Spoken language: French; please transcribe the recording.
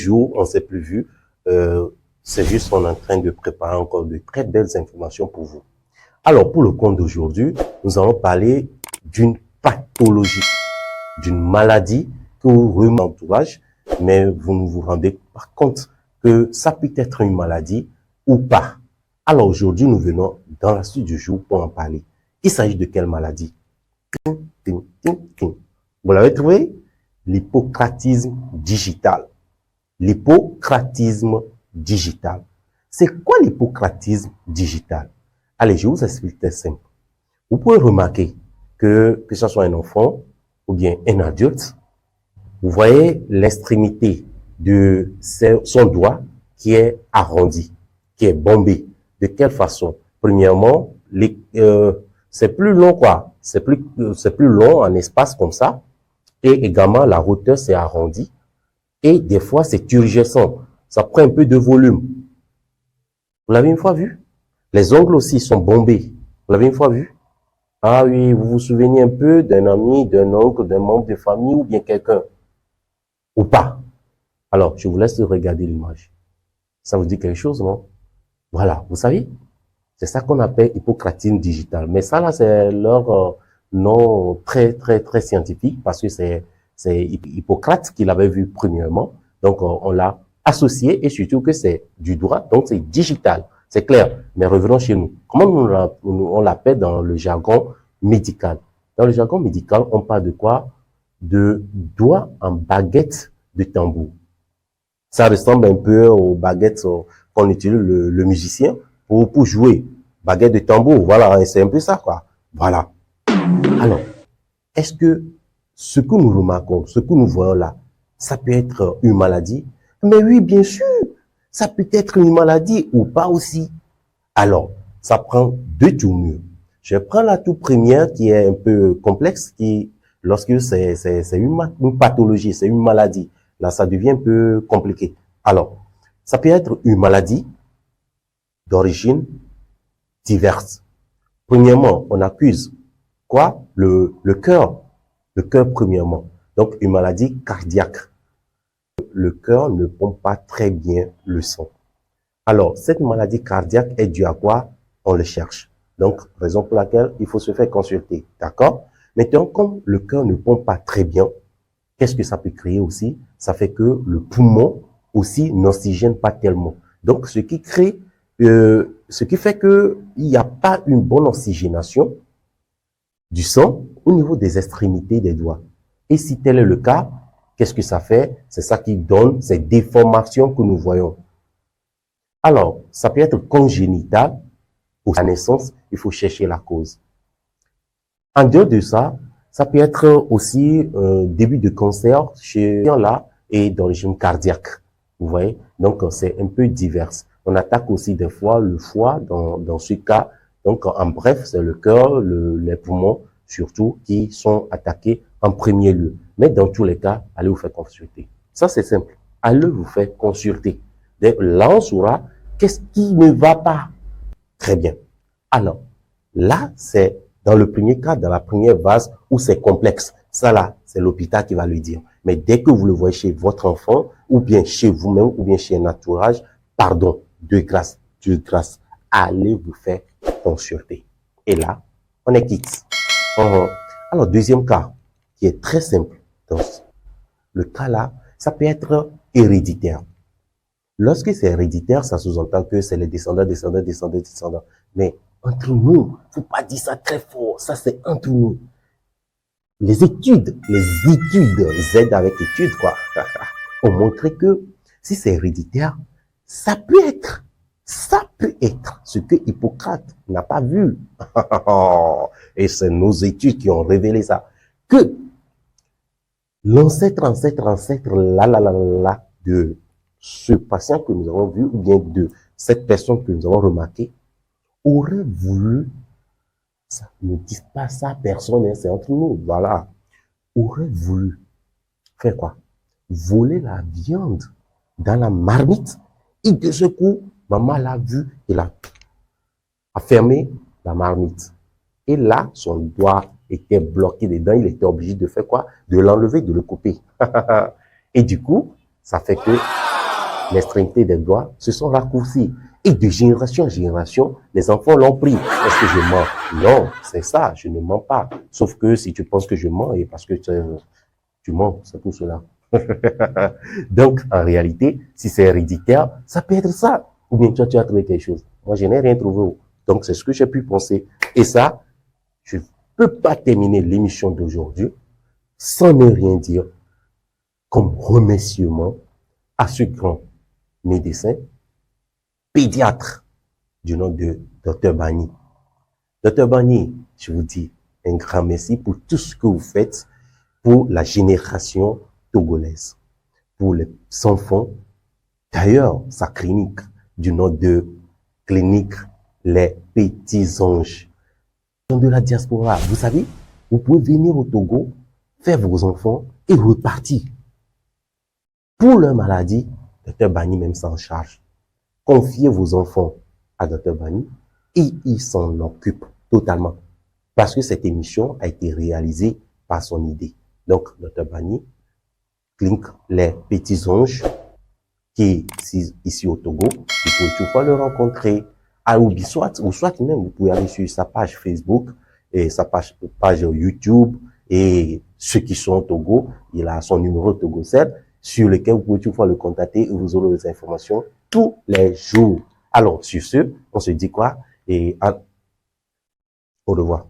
jours, on ne s'est plus vu. C'est juste qu'on est en train de préparer encore de très belles informations pour vous. Alors, pour le compte d'aujourd'hui, nous allons parler d'une pathologie, d'une maladie que vous remarquez dans l'entourage, mais vous ne vous rendez pas compte que ça peut être une maladie ou pas. Alors, aujourd'hui, nous venons dans la suite du jour pour en parler. Il s'agit de quelle maladie? Vous l'avez trouvé? L'hypocratisme digital. L'hypocratisme digital. C'est quoi l'hypocratisme digital? Allez, je vous explique très simple. Vous pouvez remarquer que ce soit un enfant ou bien un adulte, vous voyez l'extrémité de son doigt qui est arrondi, qui est bombé. De quelle façon? Premièrement, c'est plus long, quoi. C'est plus long en espace comme ça. Et également, la hauteur s'est arrondie. Et des fois, c'est turgescent. Ça prend un peu de volume. Vous l'avez une fois vu? Les ongles aussi sont bombés. Vous l'avez une fois vu? Ah oui, vous vous souvenez un peu d'un ami, d'un oncle, d'un membre de famille ou bien quelqu'un? Ou pas? Alors, je vous laisse regarder l'image. Ça vous dit quelque chose, non? Voilà, vous savez? C'est ça qu'on appelle hypocratisme digital. Mais ça, là, c'est leur nom très scientifique parce que c'est Hippocrate qui l'avait vu premièrement. Donc, on l'a associé et surtout que c'est du droit, donc c'est digital. C'est clair. Mais revenons chez nous. Comment on l'appelle dans le jargon médical? Dans le jargon médical, on parle de quoi? De doigt en baguette de tambour. Ça ressemble un peu aux baguettes qu'on utilise le musicien pour jouer. Baguette de tambour, voilà, c'est un peu ça, quoi. Voilà. Alors, est-ce que ce que nous remarquons, ce que nous voyons là, ça peut être une maladie? Mais oui, bien sûr, ça peut être une maladie ou pas aussi. Alors, ça prend deux tournures. Je prends la toute première qui est un peu complexe, qui, lorsque c'est une pathologie, c'est une maladie, là, ça devient un peu compliqué. Alors, ça peut être une maladie d'origine diverse. Premièrement, on accuse quoi? Le cœur premièrement. Donc, une maladie cardiaque. Le cœur ne pompe pas très bien le sang. Alors, cette maladie cardiaque est due à quoi? On le cherche. Donc, raison pour laquelle il faut se faire consulter. D'accord? Maintenant, comme le cœur ne pompe pas très bien, qu'est-ce que ça peut créer aussi? Ça fait que le poumon aussi n'oxygène pas tellement. Donc, ce qui fait que il n'y a pas une bonne oxygénation du sang au niveau des extrémités des doigts. Et si tel est le cas, qu'est-ce que ça fait? C'est ça qui donne ces déformations que nous voyons. Alors, ça peut être congénital ou à la naissance, il faut chercher la cause. En dehors de ça, ça peut être aussi début de cancer chez là et d'origine cardiaque. Vous voyez? Donc, c'est un peu divers. On attaque aussi des fois le foie dans ce cas. Donc, en bref, c'est le cœur, les poumons, surtout, qui sont attaqués en premier lieu. Mais dans tous les cas, allez vous faire consulter. Ça, c'est simple. Allez vous faire consulter. Là, on saura qu'est-ce qui ne va pas. Très bien. Alors, là, c'est dans le premier cas, dans la première phase où c'est complexe. Ça, là, c'est l'hôpital qui va le dire. Mais dès que vous le voyez chez votre enfant, ou bien chez vous-même, ou bien chez un entourage, pardon, de grâce, allez vous faire consulter. Et là, on est quitte. Alors, deuxième cas, qui est très simple. Donc, le cas là, ça peut être héréditaire. Lorsque c'est héréditaire, ça sous-entend que c'est les descendants. Mais entre nous, faut pas dire ça très fort. Ça, c'est entre nous. Les études, Z avec études, quoi, ont montré que si c'est héréditaire, ça peut être ce que Hippocrate n'a pas vu. Et c'est nos études qui ont révélé ça. Que l'ancêtre, de ce patient que nous avons vu, ou bien de cette personne que nous avons remarqué, aurait voulu, ça ne dit pas ça, personne, hein, c'est entre nous, voilà, aurait voulu faire quoi? Voler la viande dans la marmite, et de ce coup, maman l'a vu, et a fermé la marmite. Et là, son doigt était bloqué dedans, il était obligé de faire quoi? De l'enlever, de le couper. Et du coup, ça fait que l'extrémité des doigts se sont raccourcis. Et de génération en génération, les enfants l'ont pris. Est-ce que je mens? Non, c'est ça, je ne mens pas. Sauf que si tu penses que je mens, et parce que tu mens, c'est pour cela. Donc, en réalité, si c'est héréditaire, ça peut être ça. Ou bien toi, tu as trouvé quelque chose. Moi, je n'ai rien trouvé. Donc, c'est ce que j'ai pu penser. Et ça, je ne peux pas terminer l'émission d'aujourd'hui sans ne rien dire comme remerciement à ce grand médecin, pédiatre du nom de Dr Bani. Dr Bani, je vous dis un grand merci pour tout ce que vous faites pour la génération togolaise, pour les enfants. D'ailleurs, sa clinique du nom de Clinique Les Petits Anges de la diaspora. Vous savez, vous pouvez venir au Togo, faire vos enfants et repartir. Pour leur maladie, Dr Bani même s'en charge. Confiez vos enfants à Dr Bani et il s'en occupe totalement. Parce que cette émission a été réalisée par son idée. Donc, Dr Bani, Clinique Les Petits Anges, qui est ici au Togo, vous pouvez toutefois le rencontrer à Oubi, ou soit même, vous pouvez aller sur sa page Facebook et sa page YouTube, et ceux qui sont au Togo, il a son numéro Togo 7, sur lequel vous pouvez toutefois le contacter et vous aurez des informations tous les jours. Alors, sur ce, on se dit quoi? Et au revoir.